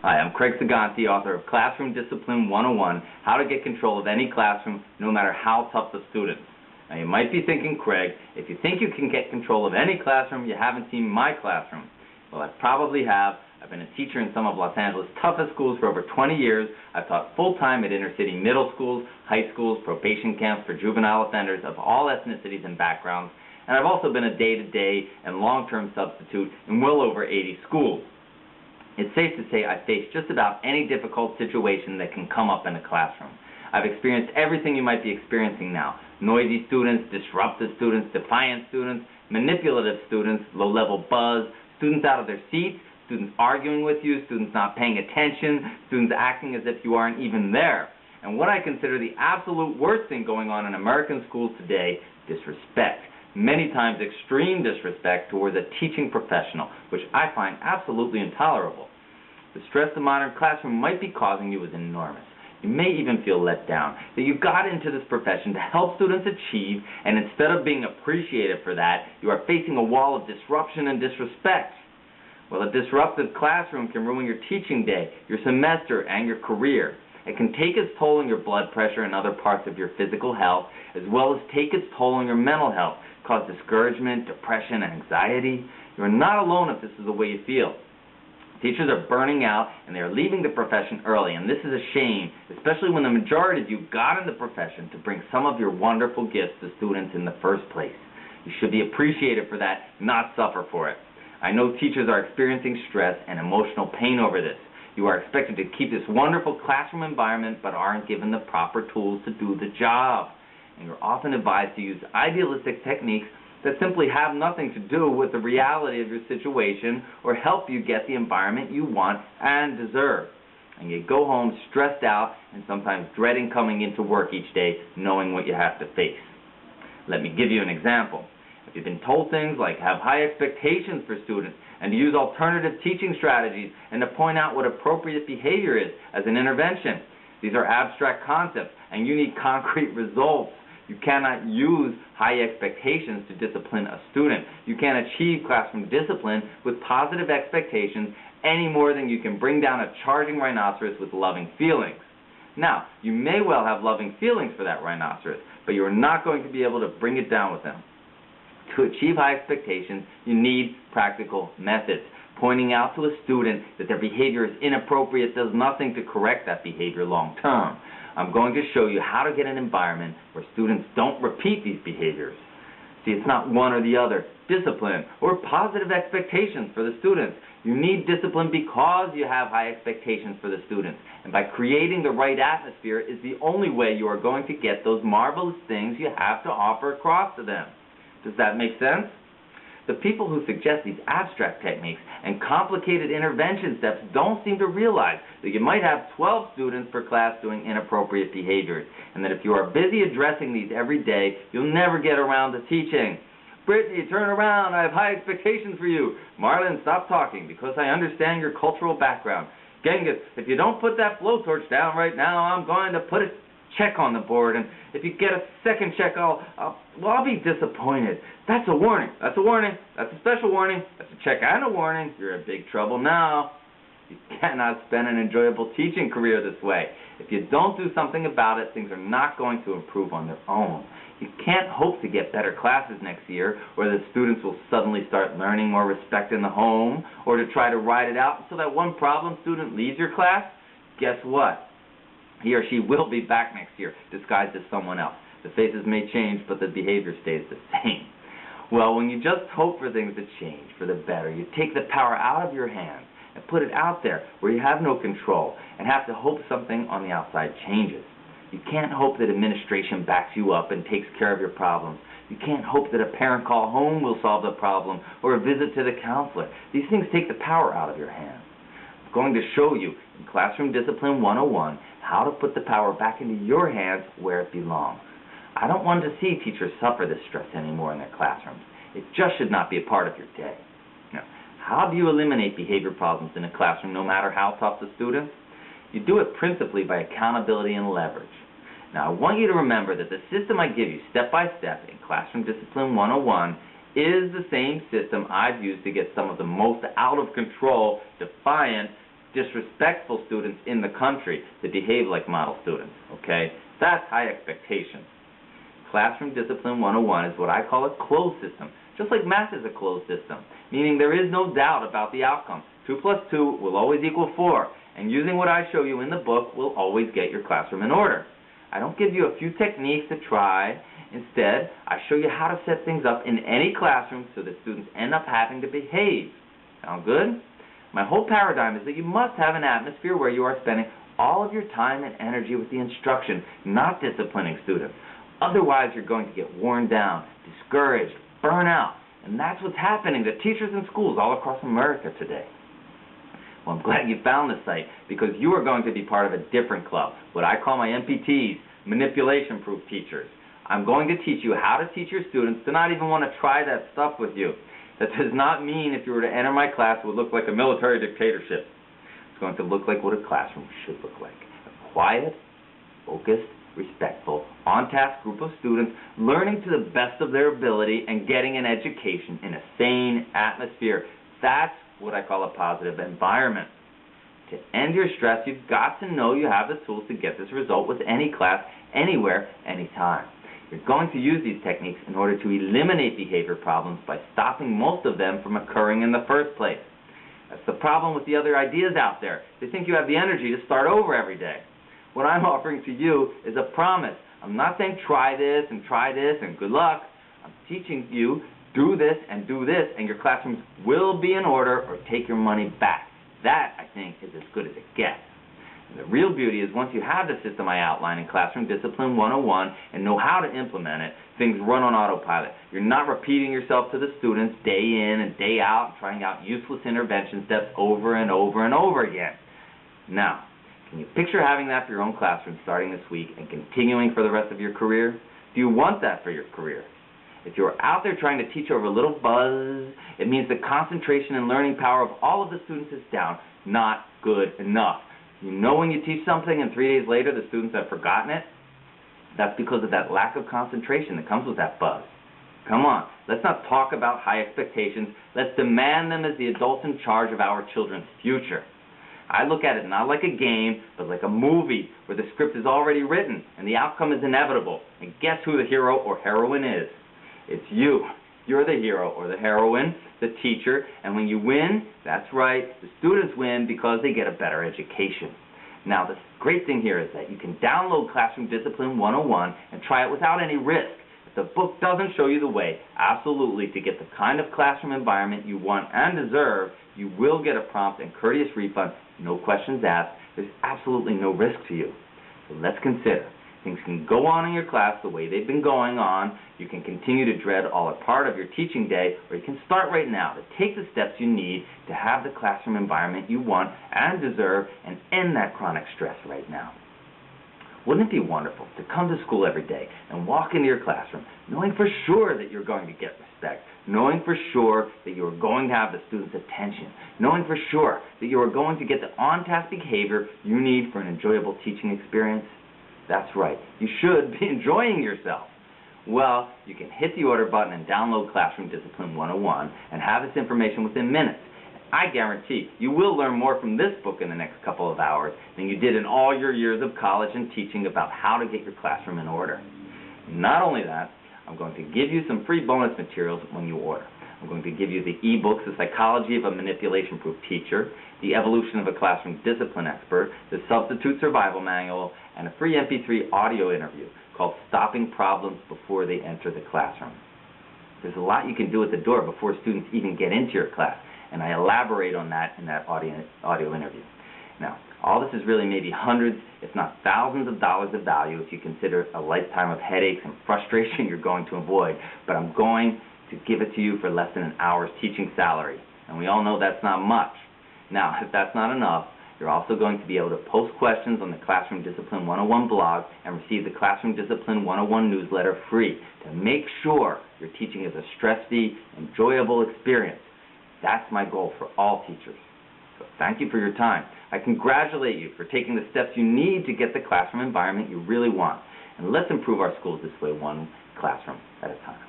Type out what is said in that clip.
Hi, I'm Craig Saganti, author of Classroom Discipline 101, How to Get Control of Any Classroom, No Matter How Tough the Students. Now, you might be thinking, Craig, if you think you can get control of any classroom, you haven't seen my classroom. Well, I probably have. I've been a teacher in some of Los Angeles' toughest schools for over 20 years. I've taught full-time at inner-city middle schools, high schools, probation camps for juvenile offenders of all ethnicities and backgrounds, and I've also been a day-to-day and long-term substitute in well over 80 schools. It's safe to say I've faced just about any difficult situation that can come up in a classroom. I've experienced everything you might be experiencing now. Noisy students, disruptive students, defiant students, manipulative students, low-level buzz, students out of their seats, students arguing with you, students not paying attention, students acting as if you aren't even there. And what I consider the absolute worst thing going on in American schools today, disrespect. Many times extreme disrespect towards a teaching professional, which I find absolutely intolerable. The stress the modern classroom might be causing you is enormous. You may even feel let down that you got into this profession to help students achieve, and instead of being appreciated for that, you are facing a wall of disruption and disrespect. Well, a disruptive classroom can ruin your teaching day, your semester, and your career. It can take its toll on your blood pressure and other parts of your physical health, as well as take its toll on your mental health, cause discouragement, depression, anxiety. You are not alone if this is the way you feel. Teachers are burning out and they are leaving the profession early, and this is a shame, especially when the majority of you got in the profession to bring some of your wonderful gifts to students in the first place. You should be appreciated for that, not suffer for it. I know teachers are experiencing stress and emotional pain over this. You are expected to keep this wonderful classroom environment but aren't given the proper tools to do the job. And you're often advised to use idealistic techniques that simply have nothing to do with the reality of your situation or help you get the environment you want and deserve. And you go home stressed out and sometimes dreading coming into work each day knowing what you have to face. Let me give you an example. If you've been told things like have high expectations for students and to use alternative teaching strategies and to point out what appropriate behavior is as an intervention, these are abstract concepts and you need concrete results. You cannot use high expectations to discipline a student. You can't achieve classroom discipline with positive expectations any more than you can bring down a charging rhinoceros with loving feelings. Now, you may well have loving feelings for that rhinoceros, but you are not going to be able to bring it down with them. To achieve high expectations, you need practical methods. Pointing out to a student that their behavior is inappropriate does nothing to correct that behavior long term. I'm going to show you how to get an environment where students don't repeat these behaviors. See, it's not one or the other, discipline or positive expectations for the students. You need discipline because you have high expectations for the students. And by creating the right atmosphere is the only way you are going to get those marvelous things you have to offer across to them. Does that make sense? The people who suggest these abstract techniques and complicated intervention steps don't seem to realize that you might have 12 students per class doing inappropriate behaviors, and that if you are busy addressing these every day, you'll never get around to teaching. Brittany, turn around. I have high expectations for you. Marlon, stop talking because I understand your cultural background. Genghis, if you don't put that blowtorch down right now, I'm going to put a check on the board, and if you get a second check, I'll be disappointed. That's a warning. That's a warning. That's a special warning. That's a check and a warning. You're in big trouble now. You cannot spend an enjoyable teaching career this way. If you don't do something about it, things are not going to improve on their own. You can't hope to get better classes next year, or the students will suddenly start learning more respect in the home, or to try to ride it out until that one problem student leaves your class. Guess what? He or she will be back next year, disguised as someone else. The faces may change, but the behavior stays the same. Well, when you just hope for things to change for the better, you take the power out of your hands and put it out there where you have no control and have to hope something on the outside changes. You can't hope that administration backs you up and takes care of your problems. You can't hope that a parent call home will solve the problem or a visit to the counselor. These things take the power out of your hands. I'm going to show you in Classroom Discipline 101 how to put the power back into your hands where it belongs. I don't want to see teachers suffer this stress anymore in their classrooms. It just should not be a part of your day. Now, how do you eliminate behavior problems in a classroom no matter how tough the students? You do it principally by accountability and leverage. Now, I want you to remember that the system I give you step by step in Classroom Discipline 101 is the same system I've used to get some of the most out of control, defiant, disrespectful students in the country that behave like model students, okay? That's high expectations. Classroom Discipline 101 is what I call a closed system, just like math is a closed system, meaning there is no doubt about the outcome. 2 plus 2 will always equal 4, and using what I show you in the book will always get your classroom in order. I don't give you a few techniques to try. Instead, I show you how to set things up in any classroom so that students end up having to behave. Sound good? My whole paradigm is that you must have an atmosphere where you are spending all of your time and energy with the instruction, not disciplining students. Otherwise, you're going to get worn down, discouraged, burn out, and that's what's happening to teachers in schools all across America today. Well, I'm glad you found this site because you are going to be part of a different club, what I call my MPTs, Manipulation-Proof Teachers. I'm going to teach you how to teach your students to not even want to try that stuff with you. That does not mean if you were to enter my class it would look like a military dictatorship. It's going to look like what a classroom should look like. A quiet, focused, respectful, on-task group of students learning to the best of their ability and getting an education in a sane atmosphere. That's what I call a positive environment. To end your stress, you've got to know you have the tools to get this result with any class, anywhere, anytime. You're going to use these techniques in order to eliminate behavior problems by stopping most of them from occurring in the first place. That's the problem with the other ideas out there. They think you have the energy to start over every day. What I'm offering to you is a promise. I'm not saying try this and good luck. I'm teaching you do this, and your classrooms will be in order or take your money back. That, I think, is as good as it gets. And the real beauty is once you have the system I outline in Classroom Discipline 101 and know how to implement it, things run on autopilot. You're not repeating yourself to the students day in and day out, trying out useless intervention steps over and over and over again. Now, can you picture having that for your own classroom starting this week and continuing for the rest of your career? Do you want that for your career? If you're out there trying to teach over a little buzz, it means the concentration and learning power of all of the students is down. Not good enough. You know when you teach something and 3 days later the students have forgotten it? That's because of that lack of concentration that comes with that buzz. Come on, let's not talk about high expectations. Let's demand them as the adults in charge of our children's future. I look at it not like a game, but like a movie where the script is already written and the outcome is inevitable. And guess who the hero or heroine is? It's you. You're the hero or the heroine, the teacher, and when you win, that's right, the students win because they get a better education. Now, the great thing here is that you can download Classroom Discipline 101 and try it without any risk. If the book doesn't show you the way, absolutely, to get the kind of classroom environment you want and deserve, you will get a prompt and courteous refund, no questions asked. There's absolutely no risk to you. So let's consider. Things can go on in your class the way they've been going on. You can continue to dread all or part of your teaching day, or you can start right now to take the steps you need to have the classroom environment you want and deserve and end that chronic stress right now. Wouldn't it be wonderful to come to school every day and walk into your classroom knowing for sure that you're going to get respect, knowing for sure that you are going to have the students' attention, knowing for sure that you are going to get the on-task behavior you need for an enjoyable teaching experience? That's right. You should be enjoying yourself. Well, you can hit the order button and download Classroom Discipline 101 and have this information within minutes. I guarantee you will learn more from this book in the next couple of hours than you did in all your years of college and teaching about how to get your classroom in order. Not only that, I'm going to give you some free bonus materials when you order. I'm going to give you the e-books, The Psychology of a Manipulation-Proof Teacher, The Evolution of a Classroom Discipline Expert, The Substitute Survival Manual, and a free MP3 audio interview called Stopping Problems Before They Enter the Classroom. There's a lot you can do at the door before students even get into your class, and I elaborate on that in that audio interview. Now, all this is really maybe hundreds, if not thousands of dollars of value if you consider a lifetime of headaches and frustration you're going to avoid, but I'm going to give it to you for less than an hour's teaching salary. And we all know that's not much. Now, if that's not enough, you're also going to be able to post questions on the Classroom Discipline 101 blog and receive the Classroom Discipline 101 newsletter free to make sure your teaching is a stress-free, enjoyable experience. That's my goal for all teachers. So thank you for your time. I congratulate you for taking the steps you need to get the classroom environment you really want. And let's improve our schools this way, one classroom at a time.